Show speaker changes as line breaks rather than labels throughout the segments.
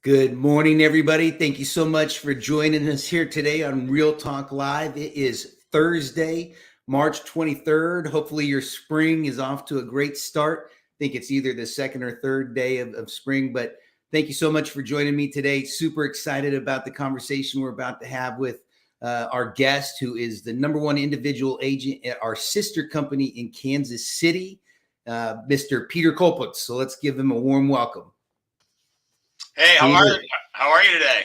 Good morning, everybody. Thank you so much for joining us here today on Real Talk Live. It is Thursday, March 23rd. Hopefully, your spring is off to a great start. I think it's either the second or third day of spring, but thank you so much for joining me today. Super excited about the conversation we're about to have with our guest, who is the number one individual agent at our sister company in Kansas City, Mr. Peter Colpitts. So let's give him a warm welcome.
Hey, how are you? How are you today?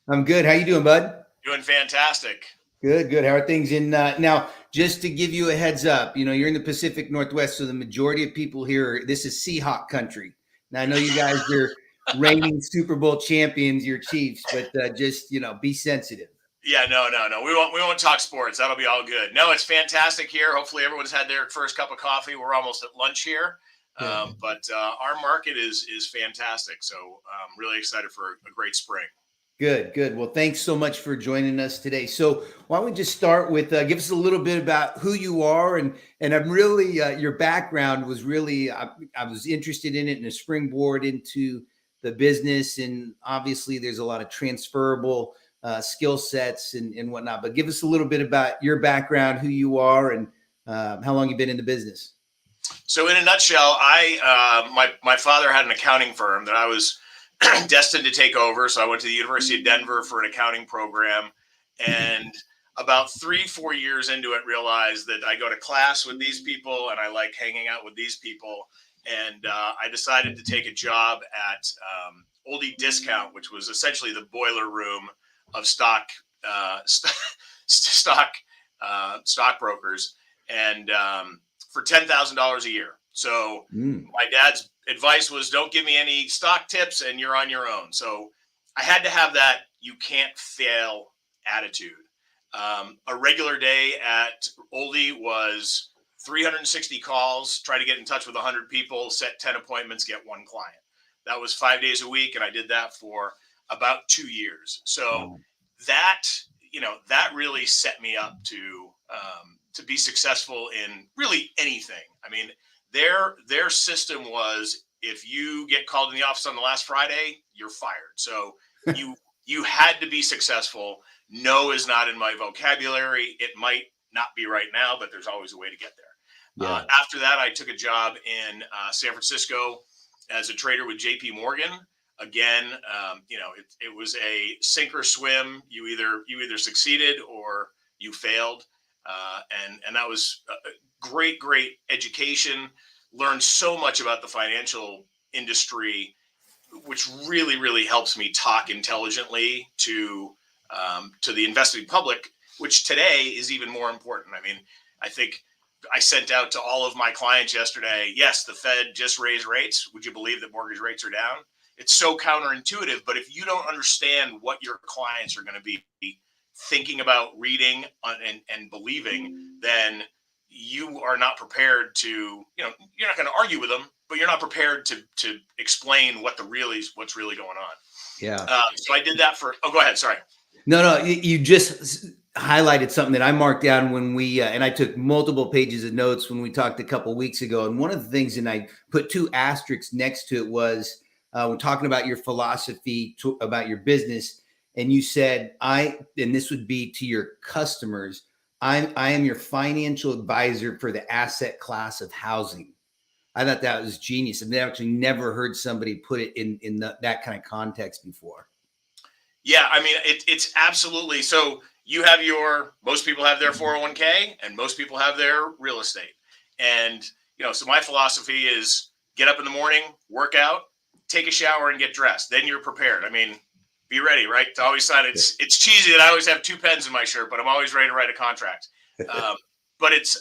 I'm good. How you doing, bud?
Doing fantastic.
Good, good. How are things in now? Just to give you a heads up, you're in the Pacific Northwest, so the majority of people here, this is Seahawk country. Now I know you guys are reigning Super Bowl champions, your Chiefs, but just be sensitive.
Yeah, no. We won't talk sports. That'll be all good. No, it's fantastic here. Hopefully, everyone's had their first cup of coffee. We're almost at lunch here, but our market is fantastic. So I'm really excited for a great spring.
Good, good. Well, thanks so much for joining us today. So why don't we just start with give us a little bit about who you are, and I'm really your background was really I was interested in it and a springboard into the business, and obviously there's a lot of transferable skill sets and whatnot. But give us a little bit about your background, who you are, and how long you've been in the business.
So in a nutshell, my father had an accounting firm that I was destined to take over. So I went to the University of Denver for an accounting program, and about 3-4 years into it, realized that I go to class with these people and I like hanging out with these people. And I decided to take a job at Oldie Discount, which was essentially the boiler room of stockbrokers, and for $10,000 a year. So my dad's advice was, don't give me any stock tips and you're on your own. So I had to have that you can't fail attitude. A regular day at Oldie was 360 calls, try to get in touch with 100 people, set 10 appointments, get one client. That was 5 days a week, and I did that for about 2 years. So that really set me up to be successful in really anything. I mean, their system was, if you get called in the office on the last Friday, you're fired. So you had to be successful. No is not in my vocabulary. It might not be right now, but there's always a way to get there. Yeah. After that, I took a job in San Francisco as a trader with JP Morgan. Again, it was a sink or swim. You either succeeded or you failed. And that was a great education. Learned so much about the financial industry, which really, really helps me talk intelligently to the investing public, which today is even more important. I mean, I think I sent out to all of my clients yesterday, yes, the Fed just raised rates. Would you believe that mortgage rates are down? It's so counterintuitive, but if you don't understand what your clients are going to be thinking about, reading, and believing, then you are not prepared to, you're not going to argue with them, but you're not prepared to explain what's really going on.
Yeah.
So I did that for, go ahead. Sorry.
No, you just highlighted something that I marked down when we, and I took multiple pages of notes when we talked a couple of weeks ago. And one of the things, and I put 2 asterisks next to it, was we're talking about your philosophy about your business. And you said, and this would be to your customers, I am your financial advisor for the asset class of housing. I thought that was genius. I've actually never heard somebody put it in that kind of context before.
Yeah, I mean, it's absolutely. So most people have their 401k, and most people have their real estate. And, so my philosophy is get up in the morning, work out, take a shower, and get dressed. Then you're prepared. I mean, be ready, right? To always sign. It's cheesy that I always have 2 pens in my shirt, but I'm always ready to write a contract. But it's,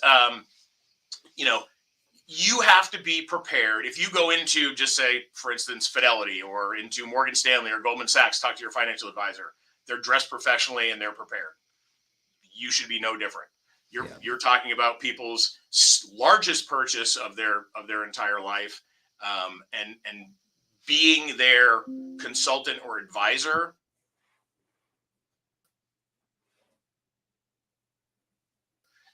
you have to be prepared. If you go into, just say, for instance, Fidelity or into Morgan Stanley or Goldman Sachs, talk to your financial advisor. They're dressed professionally and they're prepared. You should be no different. You're talking about people's largest purchase of their entire life, and being their consultant or advisor.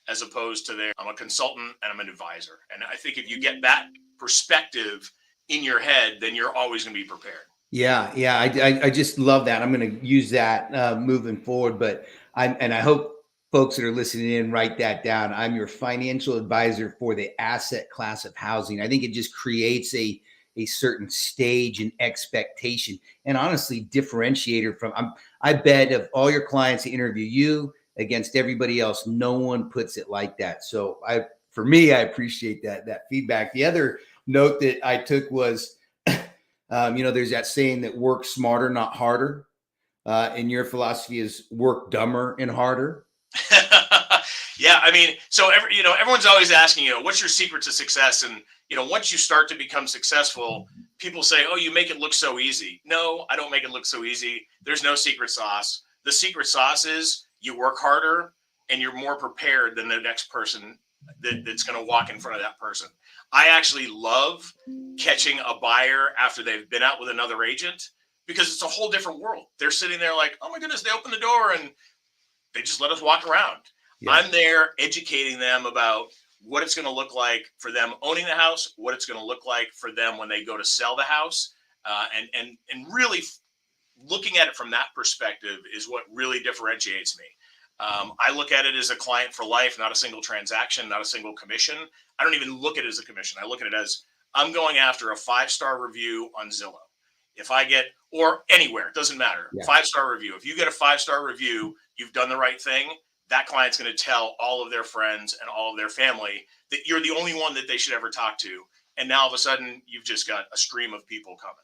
As opposed to I'm a consultant and I'm an advisor. And I think if you get that perspective in your head, then you're always going to be prepared.
Yeah, yeah, I just love that. I'm going to use that moving forward. But I hope folks that are listening in write that down. I'm your financial advisor for the asset class of housing. I think it just creates a certain stage and expectation, and honestly, differentiator from. I bet of all your clients that interview you against everybody else, no one puts it like that. So for me, I appreciate that feedback. The other note that I took was. There's that saying that work smarter, not harder. And your philosophy is work dumber and harder.
Yeah, I mean, so everyone's always asking, what's your secret to success? And once you start to become successful, people say, "Oh, you make it look so easy." No, I don't make it look so easy. There's no secret sauce. The secret sauce is you work harder and you're more prepared than the next person that's going to walk in front of that person. I actually love catching a buyer after they've been out with another agent because it's a whole different world. They're sitting there like, "Oh my goodness," they open the door and they just let us walk around.
Yeah.
I'm there educating them about what it's going to look like for them owning the house, what it's going to look like for them when they go to sell the house, and really looking at it from that perspective is what really differentiates me. I look at it as a client for life, not a single transaction, not a single commission. I don't even look at it as a commission. I look at it as I'm going after a 5-star review on Zillow. If I get, or anywhere, it doesn't matter.
Yeah.
5-star review. If you get a 5-star review, you've done the right thing. That client's going to tell all of their friends and all of their family that you're the only one that they should ever talk to. And now all of a sudden, you've just got a stream of people coming.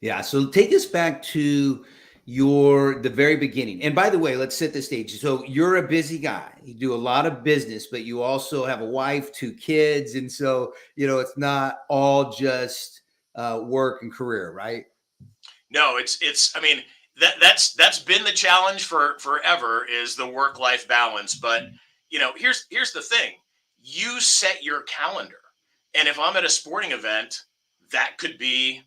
Yeah. So take us back to the very beginning. And by the way, let's set the stage. So you're a busy guy. You do a lot of business, but you also have a wife, 2 kids. And so, it's not all just work and career, right?
No, I mean, that's been the challenge for forever is the work-life balance. But here's the thing. You set your calendar. And if I'm at a sporting event, that could be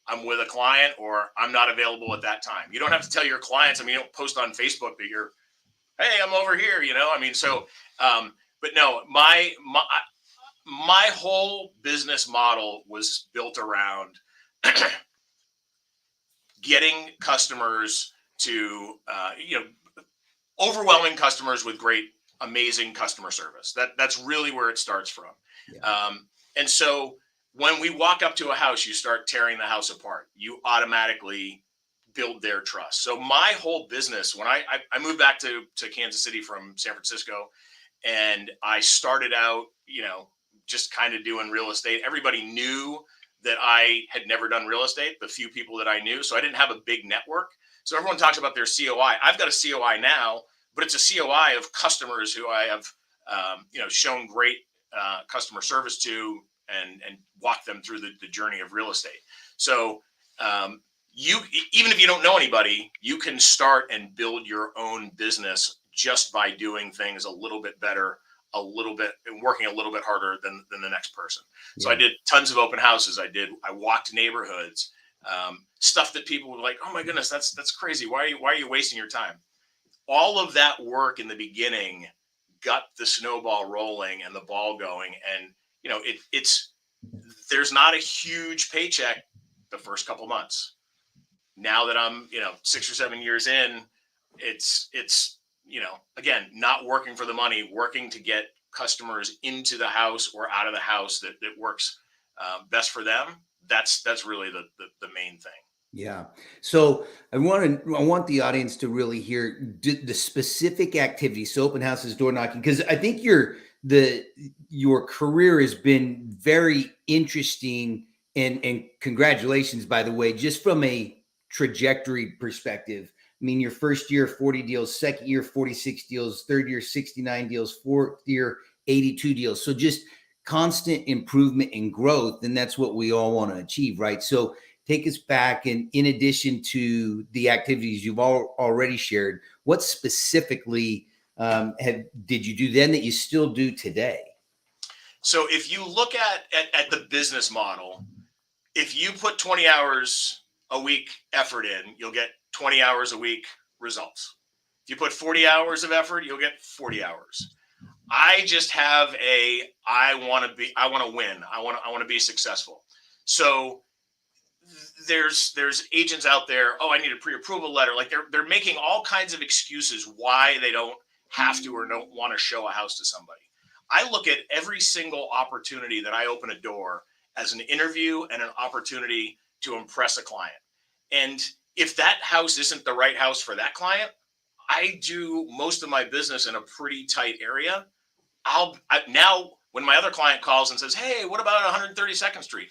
I'm with a client or I'm not available at that time. You don't have to tell your clients. I mean, you don't post on Facebook that you're, "Hey, I'm over here," I mean, so but no, my whole business model was built around getting customers to overwhelming customers with great, amazing customer service. That's really where it starts from.
Yeah.
And so when we walk up to a house, you start tearing the house apart. You automatically build their trust. So my whole business, when I moved back to Kansas City from San Francisco, and I started out, just kind of doing real estate. Everybody knew that I had never done real estate, the few people that I knew. So I didn't have a big network. So everyone talks about their COI. I've got a COI now, but it's a COI of customers who I have, shown great customer service to and walk them through the journey of real estate. So even if you don't know anybody, you can start and build your own business just by doing things a little bit better, a little bit, and working a little bit harder than the next person. Yeah. So I did tons of open houses. I walked neighborhoods, stuff that people were like, "Oh my goodness, that's crazy. Why are you wasting your time?" All of that work in the beginning got the snowball rolling and the ball going. And, there's not a huge paycheck the first couple months. Now that I'm, 6 or 7 years in, it's, again, not working for the money, working to get customers into the house or out of the house that works best for them. That's really the main thing.
Yeah. So I want the audience to really hear the specific activities. So open houses, door knocking, because I think your career has been very interesting, and congratulations, by the way, just from a trajectory perspective. I mean, your first year, 40 deals, second year, 46 deals, third year, 69 deals, fourth year, 82 deals. So just constant improvement and growth. And that's what we all want to achieve, right? So take us back, and in addition to the activities you've already shared, what specifically did you do then that you still do today?
So if you look at the business model, if you put 20 hours a week effort in, you'll get 20 hours a week results. If you put 40 hours of effort, you'll get 40 hours. I just have I want to win. I want to be successful. So there's agents out there. Oh, I need a pre-approval letter. Like they're making all kinds of excuses why they don't have to or don't want to show a house to somebody. I look at every single opportunity that I open a door as an interview and an opportunity to impress a client. And if that house isn't the right house for that client, I do most of my business in a pretty tight area. Now when my other client calls and says, "Hey, what about 132nd Street?"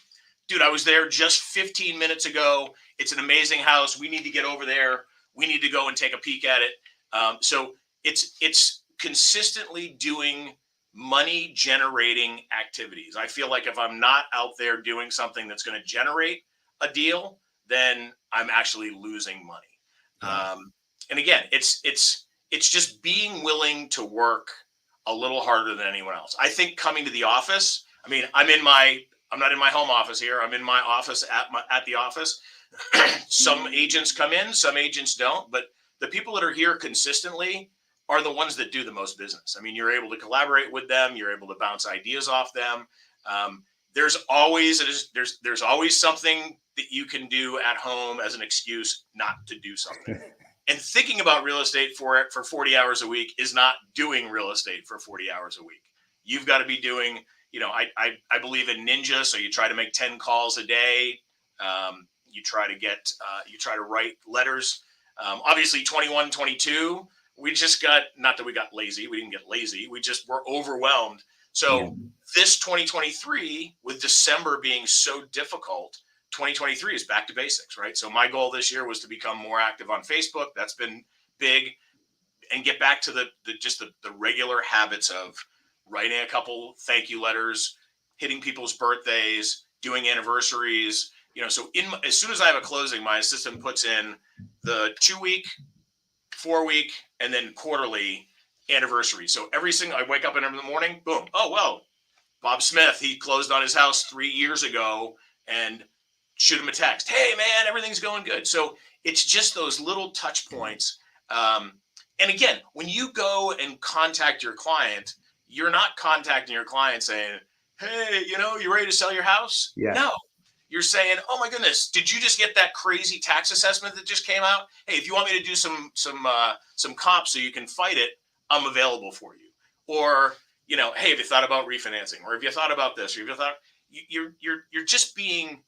Dude, I was there just 15 minutes ago. It's an amazing house. We need to get over there. We need to go and take a peek at it. So it's consistently doing money generating activities. I feel like if I'm not out there doing something that's going to generate a deal, then I'm actually losing money.
Yeah.
And again, it's just being willing to work a little harder than anyone else. I think coming to the office, I mean, I'm not in my home office here. I'm in my office at the office. Some agents come in, some agents don't, but the people that are here consistently are the ones that do the most business. I mean, you're able to collaborate with them. You're able to bounce ideas off them. There's always something that you can do at home as an excuse not to do something. And thinking about real estate for 40 hours a week is not doing real estate for 40 hours a week. You've got to be doing, I believe in ninja. So you try to make 10 calls a day. You try to write letters. Obviously 21, 22, we just got, not that we got lazy. We didn't get lazy. We just were overwhelmed. So this 2023, with December being so difficult, 2023 is back to basics, right? So my goal this year was to become more active on Facebook. That's been big, and get back to the regular habits of writing a couple thank you letters, hitting people's birthdays, doing anniversaries. So as soon as I have a closing, my assistant puts in the 2-week, 4-week, and then quarterly anniversary. So I wake up in the morning, boom. Oh, well, Bob Smith, he closed on his house 3 years ago, and shoot him a text. Hey man, everything's going good. So it's just those little touch points. And again, when you go and contact your client, you're not contacting your client saying, "Hey, you ready to sell your house?"
Yeah.
No, you're saying, "Oh my goodness, did you just get that crazy tax assessment that just came out? Hey, if you want me to do some comps so you can fight it, I'm available for you." Or, "Hey, have you thought about refinancing? Or have you thought about this? Or have you thought?" You're just being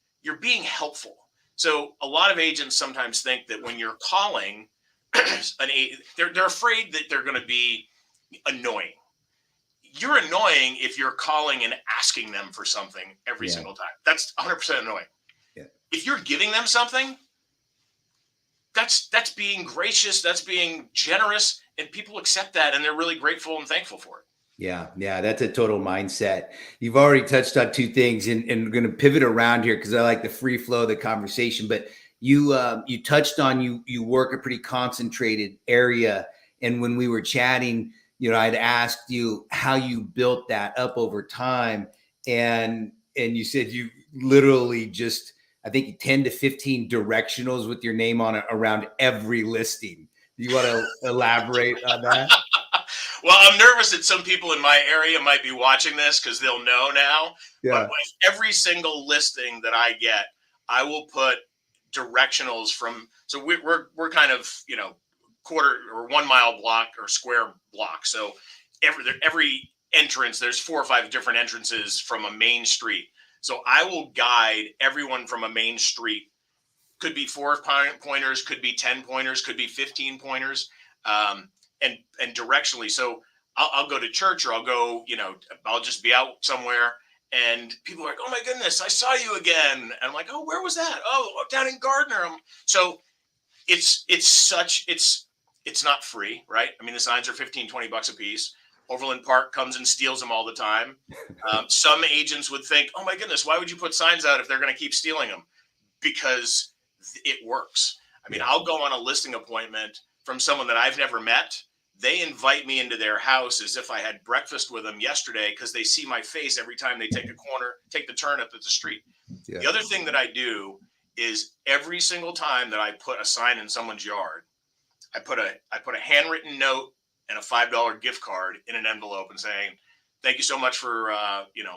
helpful. So a lot of agents sometimes think that when you're calling they're afraid that they're going to be annoying. You're annoying if you're calling and asking them for something every single time. That's 100% annoying.
Yeah.
If you're giving them something, that's being gracious, that's being generous, and people accept that, and they're really grateful and thankful for it.
Yeah, that's a total mindset. You've already touched on two things, and we're going to pivot around here because I like the free flow of the conversation. But you touched on you work a pretty concentrated area, and when we were chatting, I'd asked you how you built that up over time, and you said you literally just, I think, 10 to 15 directionals with your name on it around every listing. Do you want to elaborate on that?
Well, I'm nervous that some people in my area might be watching this because they'll know now. Yeah. But with every single listing that I get, I will put directionals from. So we're kind of quarter or 1 mile block or square block. So every entrance, there's 4 or 5 different entrances from a main street. So I will guide everyone from a main street. Could be 4 pointers, could be 10 pointers, could be 15 pointers. And directionally. So I'll go to church, or I'll go, I'll just be out somewhere, and people are like, "Oh my goodness, I saw you again." And I'm like, "Oh, where was that?" "Oh, down in Gardner." So it's not free, right? I mean, the signs are $15-20 a piece. Overland Park comes and steals them all the time. Some agents would think, "Oh my goodness, why would you put signs out if they're going to keep stealing them?" Because it works. I mean, I'll go on a listing appointment from someone that I've never met. They invite me into their house as if I had breakfast with them yesterday, because they see my face every time they take the turn up at the street. Yeah. The other thing that I do is every single time that I put a sign in someone's yard, I put a handwritten note and a $5 gift card in an envelope and saying, "Thank you so much for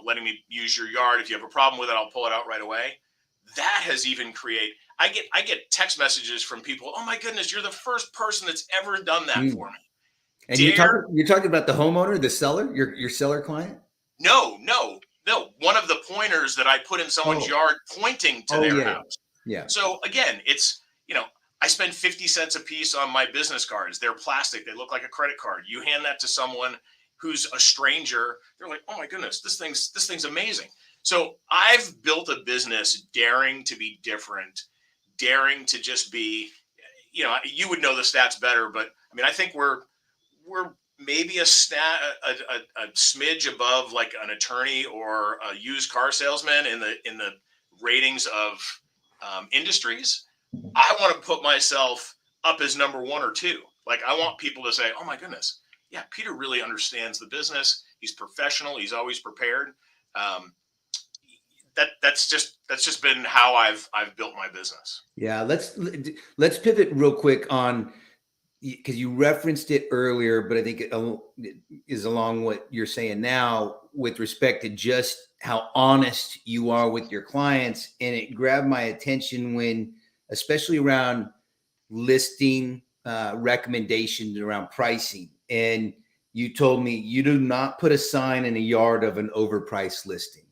letting me use your yard. If you have a problem with it, I'll pull it out right away." that has even created, I get text messages from people. Oh my goodness, you're the first person that's ever done that for me.
And
Dare
you're talking about the homeowner, the seller, your seller client?
No, no, no. One of the pointers that I put in someone's
Oh,
yard pointing to
oh
their
yeah,
house.
yeah.
So again, it's, I spend 50 cents a piece on my business cards. They're plastic. They look like a credit card. You hand that to someone who's a stranger. They're like, oh my goodness, this thing's amazing. So I've built a business daring to be different, daring to just be, you would know the stats better, but I mean, I think we're maybe a smidge above like an attorney or a used car salesman in the ratings of industries. I want to put myself up as number one or two. Like I want people to say, "Oh my goodness, yeah, Peter really understands the business. He's professional. He's always prepared." Um, that's just been how I've built my business.
Yeah, let's pivot real quick on, because you referenced it earlier, but I think it is along what you're saying now with respect to just how honest you are with your clients. And it grabbed my attention when, especially around listing recommendations around pricing. And you told me you do not put a sign in a yard of an overpriced listing.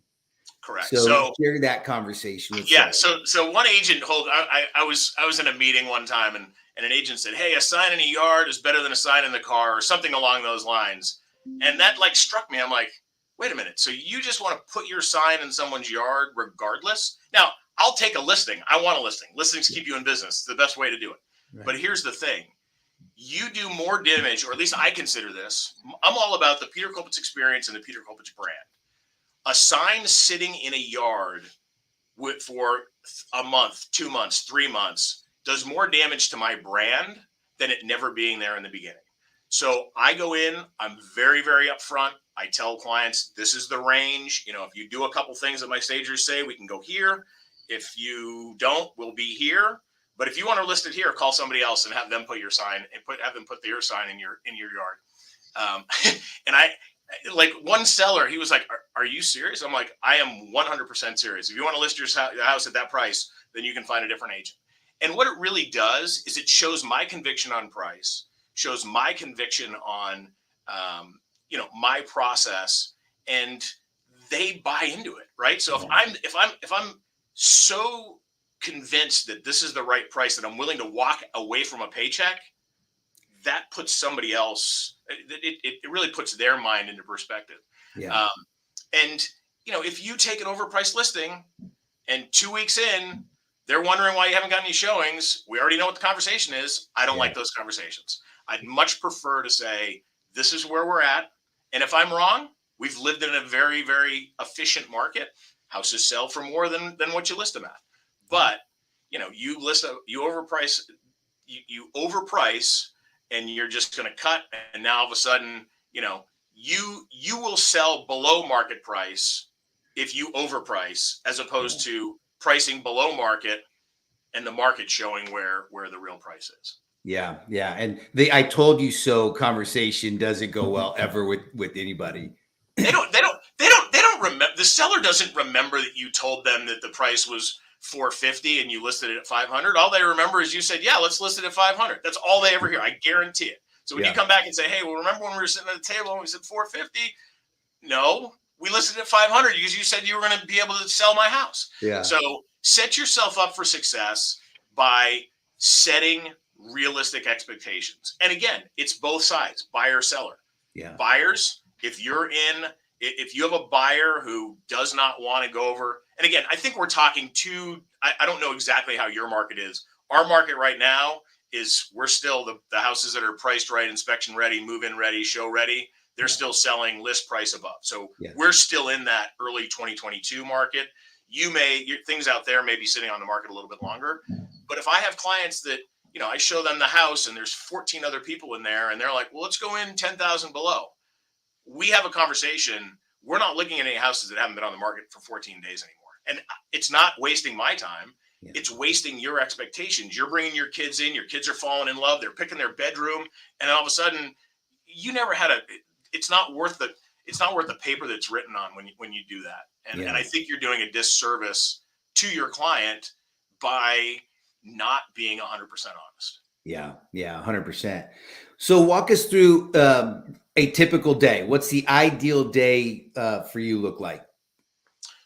Correct.
So
So
share that conversation with
yeah,
sellers.
so one agent I was in a meeting one time, and an agent said, "Hey, a sign in a yard is better than a sign in the car," or something along those lines. And that like struck me. I'm like, "Wait a minute. So you just want to put your sign in someone's yard regardless?" Now, I'll take a listing. I want a listing. Listings keep you in business. It's the best way to do it.
Right.
But here's the thing. You do more damage, or at least I consider this. I'm all about the Peter Colpitts experience and the Peter Colpitts brand. A sign sitting in a yard for a month, 2 months, 3 months does more damage to my brand than it never being there in the beginning. So I go in, I'm very, very upfront. I tell clients, this is the range. If you do a couple things that my stagers say, we can go here. If you don't, we'll be here. But if you want to list it here, call somebody else and have them put your sign and have them put their sign in your yard. And I, like one seller, he was like, are you serious? I'm like, I am 100% serious. If you want to list your house at that price, then you can find a different agent. And what it really does is it shows my conviction on price, shows my conviction on, my process, and they buy into it. Right. So if I'm so convinced that this is the right price, that I'm willing to walk away from a paycheck, that puts somebody else, it really puts their mind into perspective.
Yeah.
And if you take an overpriced listing and 2 weeks in, they're wondering why you haven't got any showings, we already know what the conversation is. I don't like those conversations. I'd much prefer to say, this is where we're at. And if I'm wrong, we've lived in a very, very efficient market. Houses sell for more than what you list them at. But, you overprice, you overprice, and you're just going to cut. And now all of a sudden, you will sell below market price if you overprice, as opposed to pricing below market and the market showing where the real price is.
Yeah. Yeah. And the "I told you so" conversation doesn't go well ever with anybody.
They don't remember. The seller doesn't remember that you told them that the price was $450 and you listed it at $500. All they remember is you said, "Yeah, let's list it at $500." That's all they ever hear. I guarantee it. So when you come back and say, "Hey, well, remember when we were sitting at the table and we said $450? No, we listed at $500 because you said you were going to be able to sell my house."
Yeah.
So set yourself up for success by setting realistic expectations. And again, it's both sides, buyer, seller.
Yeah.
Buyers, if you have a buyer who does not want to go over, and again, I think we're talking I don't know exactly how your market is. Our market right now is, we're still the houses that are priced right, inspection ready, move in ready, show ready. They're still selling list price above. So we're still in that early 2022 market. Your things out there may be sitting on the market a little bit longer. But if I have clients that, I show them the house and there's 14 other people in there and they're like, well, let's go in 10,000 below. We have a conversation. We're not looking at any houses that haven't been on the market for 14 days anymore. And it's not wasting my time. Yeah. It's wasting your expectations. You're bringing your kids in, your kids are falling in love. They're picking their bedroom. And all of a sudden you never had it's not worth the paper that's written on when you do that. And I think you're doing a disservice to your client by not being 100% honest.
Yeah. 100%. So walk us through a typical day. What's the ideal day for you look like?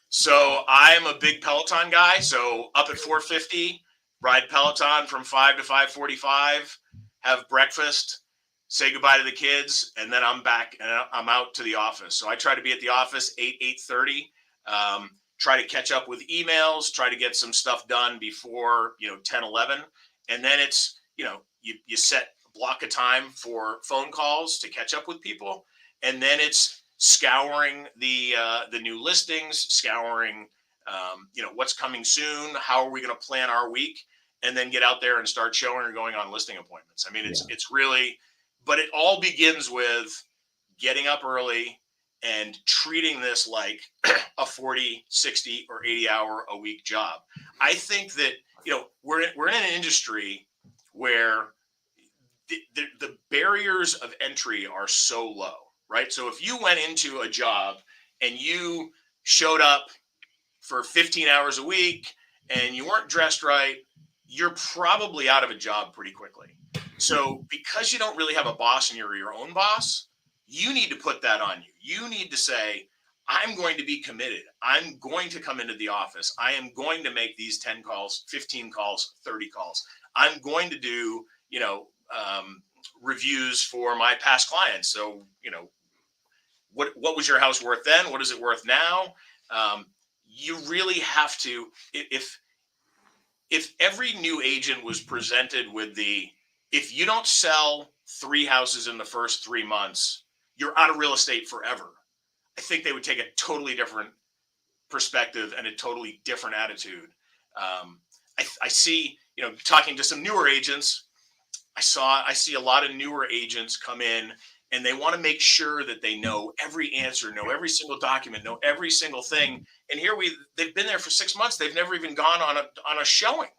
So I'm a big Peloton guy. So up at 4:50, ride Peloton from 5 to 5:45, have breakfast, say goodbye to the kids, and then I'm back and I'm out to the office. So I try to be at the office 8:30. Try to catch up with emails, try to get some stuff done before 10, 11. And then it's you set a block of time for phone calls to catch up with people, and then it's scouring the new listings, scouring what's coming soon, how are we going to plan our week, and then get out there and start showing or going on listing appointments. I mean, it's really, but it all begins with getting up early and treating this like a 40, 60, or 80 hour a week job. I think that we're in an industry where the barriers of entry are so low, right? So if you went into a job and you showed up for 15 hours a week and you weren't dressed right, you're probably out of a job pretty quickly. So because you don't really have a boss and you're your own boss, you need to put that on you. You need to say, I'm going to be committed. I'm going to come into the office. I am going to make these 10 calls, 15 calls, 30 calls. I'm going to do, reviews for my past clients. So, what was your house worth then? What is it worth now? You really have to, if every new agent was presented with if you don't sell 3 houses in the first 3 months, you're out of real estate forever. I think they would take a totally different perspective and a totally different attitude. I see, talking to some newer agents, I see a lot of newer agents come in and they want to make sure that they know every answer, know every single document, know every single thing. And here they've been there for 6 months. They've never even gone on a showing.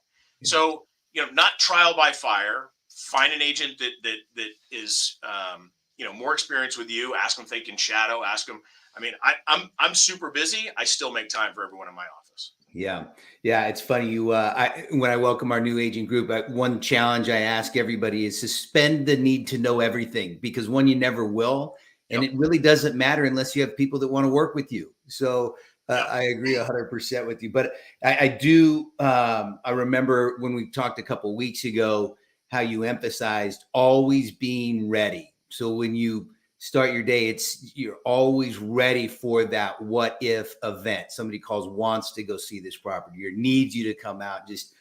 Yeah. So, not trial by fire. Find an agent that is, more experienced with you. Ask them if they can shadow. Ask them. I mean, I'm super busy. I still make time for everyone in my office.
Yeah. It's funny. When I welcome our new agent group, one challenge I ask everybody is suspend the need to know everything, because one, you never will. And it really doesn't matter unless you have people that want to work with you. So I agree 100% with you. But I remember when we talked a couple of weeks ago, how you emphasized always being ready. So when you start your day, you're always ready for that what if event. Somebody wants to go see this property or needs you to come out. Just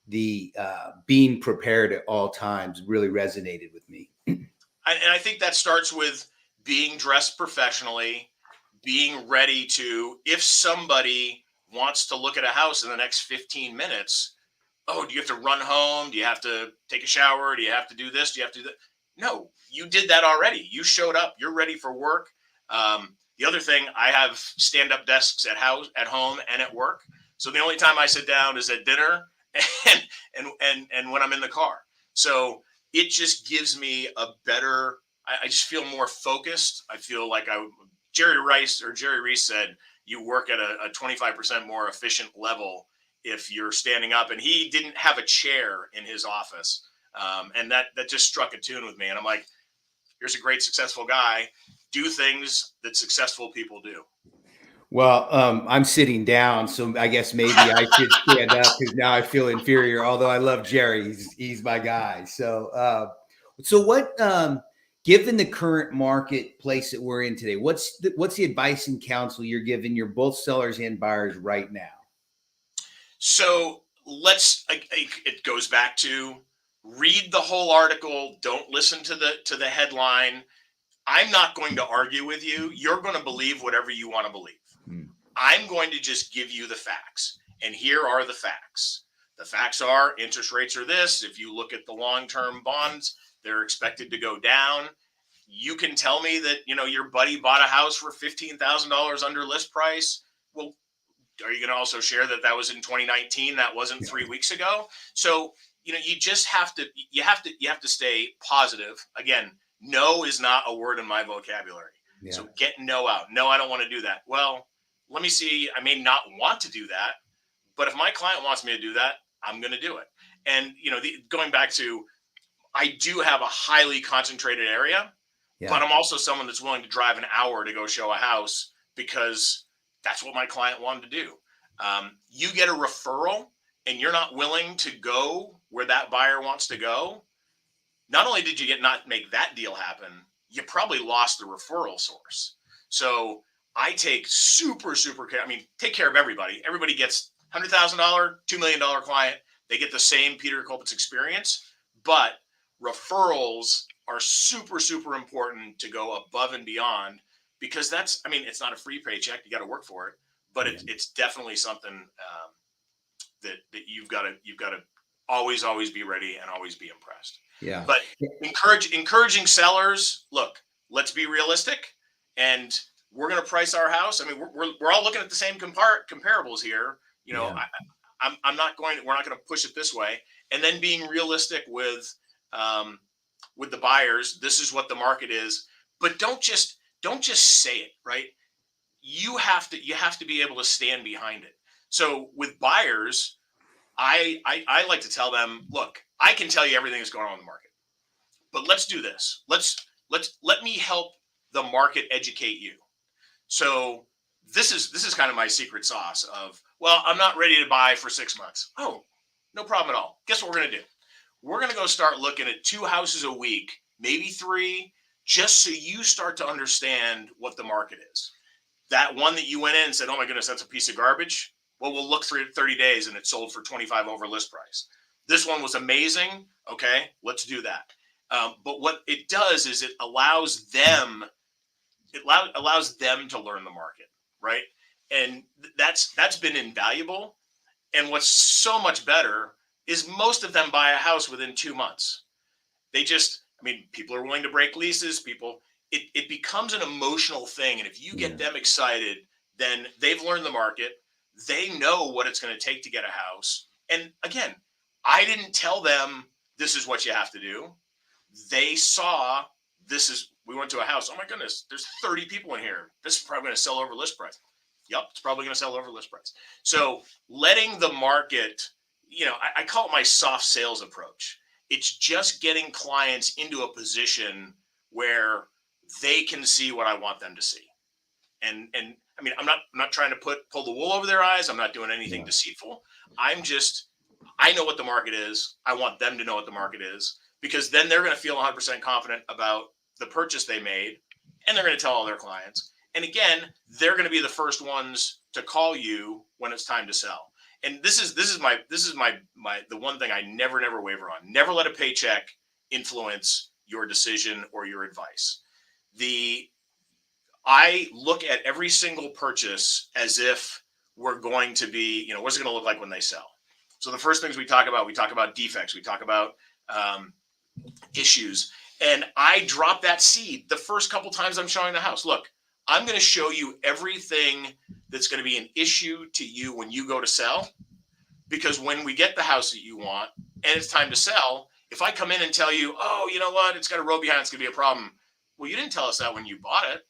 the being prepared at all times really resonated with me.
And I think that starts with being dressed professionally, being ready to, if somebody wants to look at a house in the next 15 minutes, do you have to run home? Do you have to take a shower? Do you have to do this? Do you have to do that? No, you did that already. You showed up. You're ready for work. The other thing, I have stand-up desks at home, and at work. So the only time I sit down is at dinner and when I'm in the car. So it just gives me a better. I just feel more focused. I feel like Jerry Reece said you work at a 25% more efficient level if you're standing up. And he didn't have a chair in his office. And that just struck a tune with me. And I'm like, here's a great successful guy. Do things that successful people do.
Well, I'm sitting down, so I guess maybe I should stand up because now I feel inferior. Although I love Jerry, he's my guy. So, what, given the current marketplace that we're in today, what's the advice and counsel you're giving your both sellers and buyers right now?
So it goes back to read the whole article. Don't listen to the headline. I'm not going to argue with you. You're going to believe whatever you want to believe. I'm going to just give you the facts. And here are the facts. The facts are interest rates are this. If you look at the long-term bonds, they're expected to go down. You can tell me that, your buddy bought a house for $15,000 under list price. Well, are you going to also share that was in 2019? That wasn't 3 weeks ago. So, you just have to stay positive. Again, no is not a word in my vocabulary. Yeah. So get no out. No, I don't want to do that. Well, let me see. I may not want to do that, But if my client wants me to do that, I'm going to do it. And, going back to, I do have a highly concentrated area, but I'm also someone that's willing to drive an hour to go show a house because that's what my client wanted to do. You get a referral and you're not willing to go where that buyer wants to go. Not only did you not make that deal happen, you probably lost the referral source. So I take super care. I mean, take care of everybody. Everybody gets $100,000, $2 million client. They get the same Peter Colpitts experience, but referrals are super important to go above and beyond, because it's not a free paycheck. You got to work for it, but it's definitely something that you've got to always be ready and always be impressed.
Yeah.
But encouraging sellers, look, let's be realistic, and we're going to price our house. I mean, we're all looking at the same comparables here. I'm not going. We're not going to push it this way, and then being realistic with the buyers. This is what the market is, but don't just say it, right? You have to be able to stand behind it. So with buyers, I like to tell them, look, I can tell you everything that's going on in the market, but let's do this. Let me help the market educate you. So this is kind of my secret sauce of, well, I'm not ready to buy for 6 months. Oh, no problem at all. Guess what we're going to do? We're going to go start looking at 2 houses a week, maybe 3, just so you start to understand what the market is. That one that you went in and said, oh my goodness, that's a piece of garbage. Well, we'll look through it 30 days and it sold for 25 over list price. This one was amazing. Okay, let's do that. But what it does is it allows them to learn the market, right? And that's been invaluable. And what's so much better is most of them buy a house within 2 months. People are willing to break leases. It becomes an emotional thing. And if you get them excited, then they've learned the market. They know what it's going to take to get a house. And again, I didn't tell them this is what you have to do. They saw we went to a house. Oh my goodness, there's 30 people in here. This is probably going to sell over list price. Yep, it's probably going to sell over list price. So letting the market, I call it my soft sales approach. It's just getting clients into a position where they can see what I want them to see. And I'm not trying to pull the wool over their eyes. I'm not doing anything deceitful. I know what the market is. I want them to know what the market is, because then they're going to feel 100% confident about the purchase they made, and they're going to tell all their clients. And again, they're going to be the first ones to call you when it's time to sell. And this is the one thing I never waver on. Never let a paycheck influence your decision or your advice. I look at every single purchase as if we're going to be, what's it going to look like when they sell? So the first things we talk about defects, we talk about issues. And I drop that seed the first couple times I'm showing the house. Look, I'm going to show you everything that's going to be an issue to you when you go to sell, because when we get the house that you want and it's time to sell, if I come in and tell you, oh, you know what, it's got a row behind, it's going to be a problem. Well, you didn't tell us that when you bought it.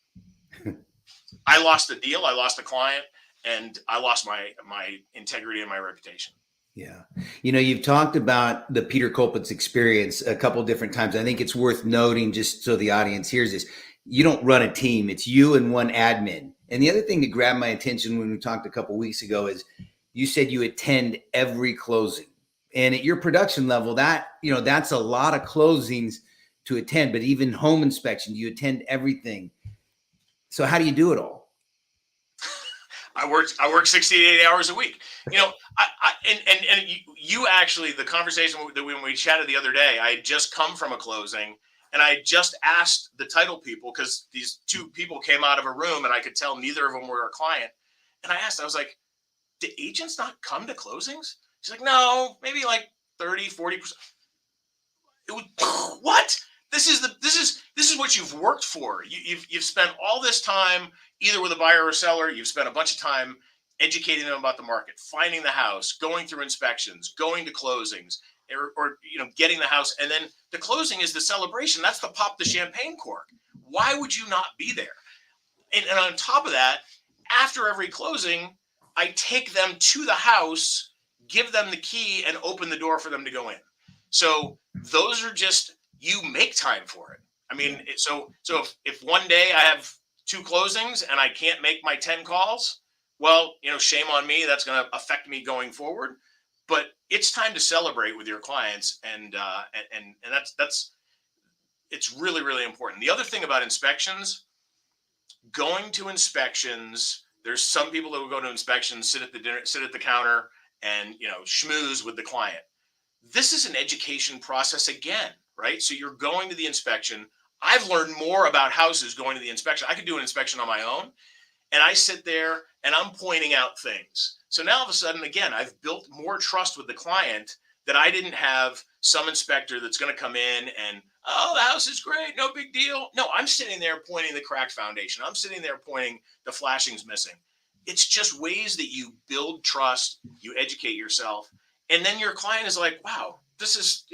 I lost the deal, I lost the client, and I lost my integrity and my reputation.
Yeah. You've talked about the Peter Colpitts experience a couple different times. I think it's worth noting, just so the audience hears this, you don't run a team. It's you and one admin. And the other thing that grabbed my attention when we talked a couple of weeks ago is you said you attend every closing. And at your production level, that's a lot of closings to attend, but even home inspection, you attend everything. So how do you do it all?
I work 68 hours a week. You actually, the conversation that when we chatted the other day, I had just come from a closing, and I just asked the title people, because these 2 people came out of a room and I could tell neither of them were a client. And I was like, do agents not come to closings? She's like, no, maybe like 30, 40%. What? This is what you've worked for. You've spent all this time either with a buyer or seller. You've spent a bunch of time educating them about the market, finding the house, going through inspections, going to closings, or getting the house. And then the closing is the celebration. That's the pop the champagne cork. Why would you not be there? And on top of that, after every closing, I take them to the house, give them the key, and open the door for them to go in. So those are just, you make time for it. I mean, so if one day I have 2 closings and I can't make my 10 calls, well, shame on me. That's going to affect me going forward. But it's time to celebrate with your clients, and that's it's really, really important. The other thing about inspections, going to inspections, there's some people that will go to inspections, sit at the counter, and schmooze with the client. This is an education process again, right? So you're going to the inspection. I've learned more about houses going to the inspection. I could do an inspection on my own, and I sit there and I'm pointing out things. So now all of a sudden, again, I've built more trust with the client that I didn't have some inspector that's going to come in and, oh, the house is great, no big deal. No, I'm sitting there pointing the cracked foundation. I'm sitting there pointing the flashing's missing. It's just ways that you build trust, you educate yourself, and then your client is like, wow, this is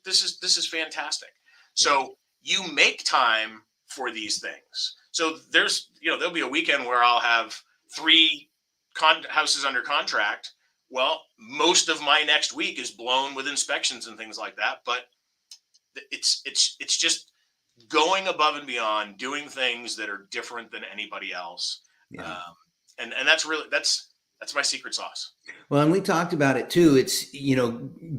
this is fantastic. So you make time for these things. So there'll be a weekend where I'll have 3 houses under contract. Well, most of my next week is blown with inspections and things like that. But it's just going above and beyond, doing things that are different than anybody else.
Yeah.
And that's my secret sauce.
Well, and we talked about it too. It's,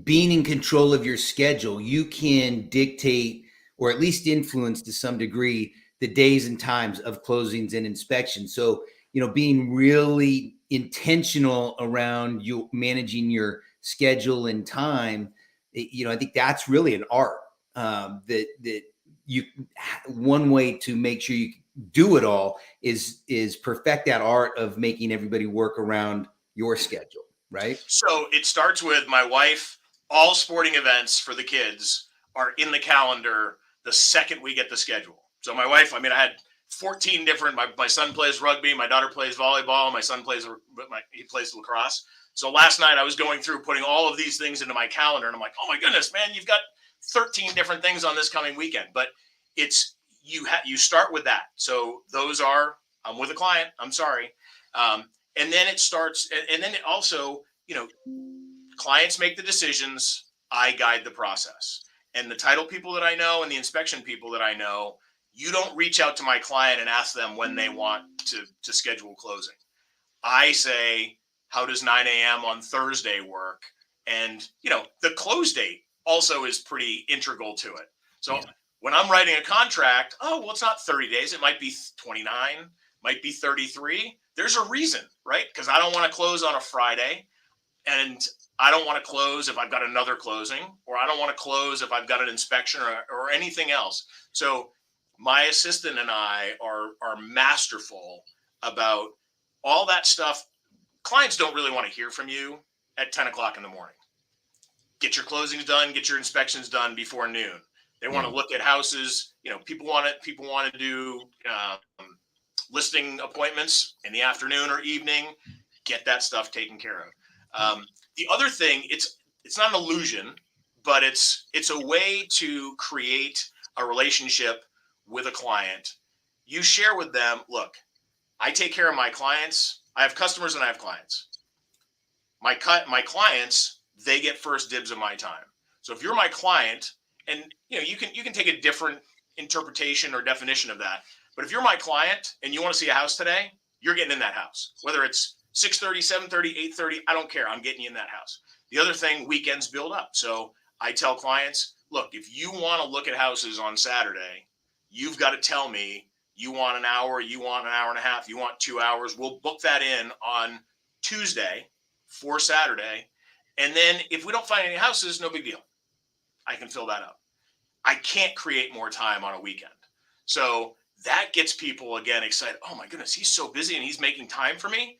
being in control of your schedule. You can dictate, or at least influence to some degree, the days and times of closings and inspections. So, being really intentional around you managing your schedule and time, I think that's really an art, that you, one way to make sure you do it all is perfect that art of making everybody work around your schedule, right?
So it starts with my wife. All sporting events for the kids are in the calendar the second we get the schedule. So my wife, I had 14 different, my son plays rugby, my daughter plays volleyball, my son plays lacrosse. So last night I was going through putting all of these things into my calendar, and I'm like, oh my goodness, man, you've got 13 different things on this coming weekend. But it's, you start with that. So those are, I'm with a client, I'm sorry. And then it starts, and then it also, clients make the decisions, I guide the process. And the title people that I know and the inspection people that I know, you don't reach out to my client and ask them when they want to schedule closing. I say, how does 9 a.m. on Thursday work? And, the close date also is pretty integral to it. So when I'm writing a contract, oh, well, it's not 30 days. It might be 29, might be 33. There's a reason, right? Because I don't want to close on a Friday, and I don't want to close if I've got another closing, or I don't want to close if I've got an inspection or anything else. So my assistant and I are masterful about all that stuff. Clients don't really want to hear from you at 10 o'clock in the morning. Get your closings done, get your inspections done before noon. They want to look at houses. People want to do listing appointments in the afternoon or evening. Get that stuff taken care of. The other thing, it's not an illusion, but it's a way to create a relationship with a client. You share with them, look, I take care of my clients. I have customers and I have clients. My clients, they get first dibs of my time. So if you're my client, and you can take a different interpretation or definition of that, but if you're my client and you want to see a house today, you're getting in that house. Whether it's 6:30, 7:30, 8:30, I don't care. I'm getting you in that house. The other thing, weekends build up. So I tell clients, look, if you want to look at houses on Saturday, you've got to tell me you want an hour, you want an hour and a half, you want 2 hours. We'll book that in on Tuesday for Saturday. And then if we don't find any houses, no big deal. I can fill that up. I can't create more time on a weekend. So that gets people, again, excited. Oh my goodness, he's so busy and he's making time for me.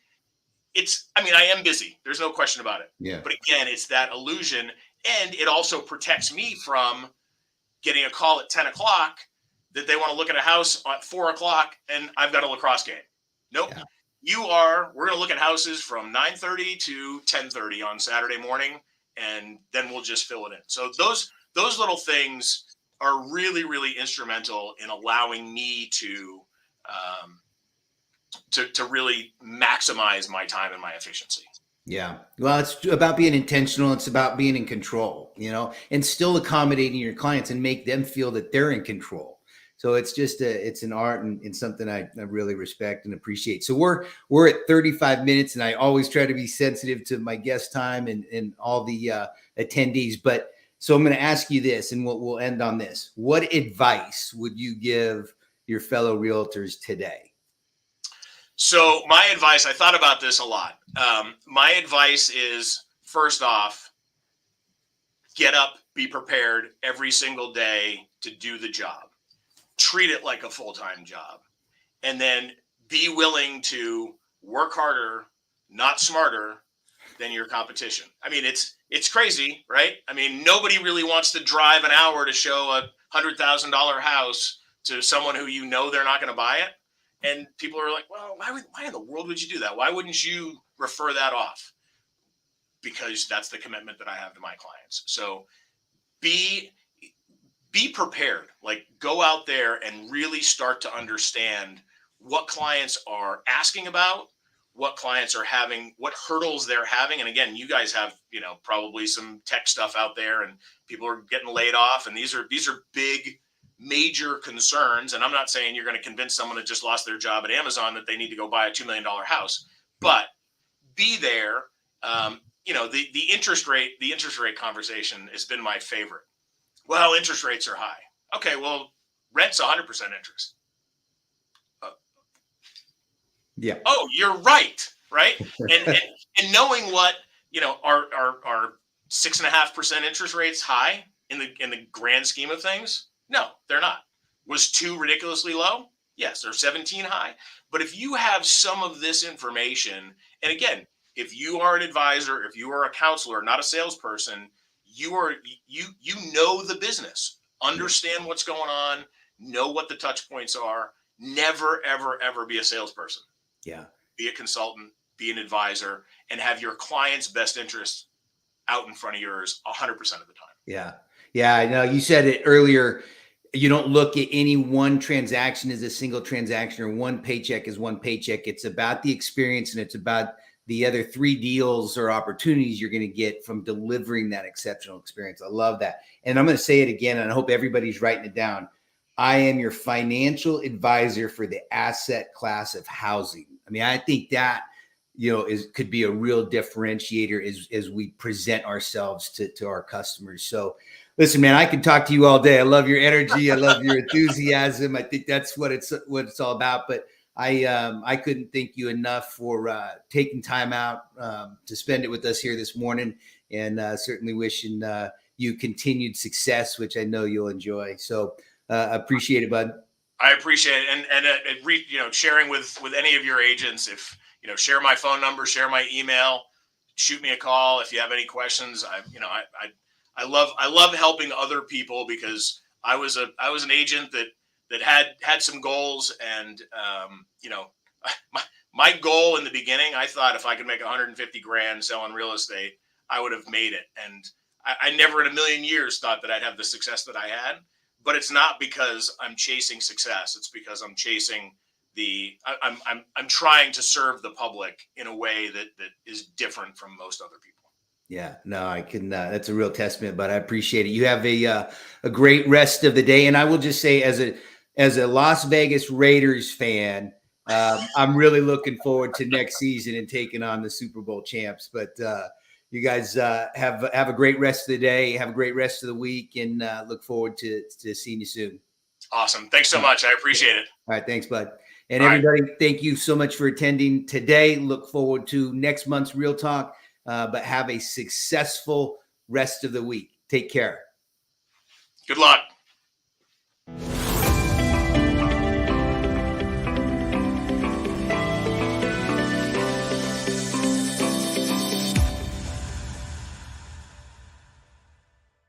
I am busy. There's no question about it.
Yeah.
But again, it's that illusion. And it also protects me from getting a call at 10 o'clock that they want to look at a house at 4 o'clock and I've got a lacrosse game. Nope. Yeah. We're going to look at houses from 9:30 to 10:30 on Saturday morning, and then we'll just fill it in. So those little things are really, really instrumental in allowing me to to really maximize my time and my efficiency.
Yeah. Well, it's about being intentional. It's about being in control, and still accommodating your clients and make them feel that they're in control. So it's just it's an art and something I really respect and appreciate. So we're at 35 minutes, and I always try to be sensitive to my guest time and all the attendees. But so I'm going to ask you this, and we'll end on this. What advice would you give your fellow realtors today?
So my advice, I thought about this a lot. My advice is, first off, get up, be prepared every single day to do the job. Treat it like a full-time job. And then be willing to work harder, not smarter than your competition. I mean, it's crazy, right? I mean, nobody really wants to drive an hour to show a $100,000 house to someone who they're not going to buy it. And people are like, well, why in the world would you do that? Why wouldn't you refer that off? Because that's the commitment that I have to my clients. So be prepared. Like, go out there and really start to understand what clients are asking about, what clients are having, what hurdles they're having. And again, you guys have, probably some tech stuff out there, and people are getting laid off. And these are big, major concerns. And I'm not saying you're going to convince someone that just lost their job at Amazon that they need to go buy a $2 million house, but be there. The interest rate conversation has been my favorite. Well, interest rates are high. Okay, well, rent's 100% interest.
Yeah.
Oh, you're right. Right. and knowing what, are 6.5% interest rates high in the grand scheme of things? No, they're not. Was 2 ridiculously low? Yes. They're 17 high. But if you have some of this information, and again, if you are an advisor, if you are a counselor, not a salesperson, you know the business, understand what's going on, know what the touch points are. Never, ever, ever be a salesperson.
Yeah.
Be a consultant, be an advisor, and have your client's best interests out in front of yours 100% of the time.
Yeah. Yeah. I know you said it earlier. You don't look at any one transaction as a single transaction, or one paycheck as one paycheck. It's about the experience, and it's about the other 3 deals or opportunities you're going to get from delivering that exceptional experience. I love that. And I'm going to say it again, and I hope everybody's writing it down. I am your financial advisor for the asset class of housing. I mean, I think that, could be a real differentiator as we present ourselves to our customers. So listen, man, I can talk to you all day. I love your energy. I love your enthusiasm. I think that's what it's all about. But I couldn't thank you enough for taking time out to spend it with us here this morning, and certainly wishing you continued success, which I know you'll enjoy. So appreciate it, bud.
I appreciate it. And sharing with any of your agents, if, share my phone number, share my email, shoot me a call if you have any questions. I love helping other people, because I was an agent that had some goals, and my goal in the beginning, I thought if I could make 150 grand selling real estate, I would have made it. And I never in a million years thought that I'd have the success that I had. But it's not because I'm chasing success. It's because I'm chasing I'm trying to serve the public in a way that is different from most other people.
Yeah, no, I can. That's a real testament, but I appreciate it. You have a great rest of the day. And I will just say, as a Las Vegas Raiders fan, I'm really looking forward to next season and taking on the Super Bowl champs. But you guys have a great rest of the day. Have a great rest of the week, and look forward to seeing you soon.
Awesome. Thanks so much. I appreciate it.
All right. Thanks, bud. And everybody, thank you so much for attending today. Look forward to next month's Real Talk, but have a successful rest of the week. Take care.
Good luck.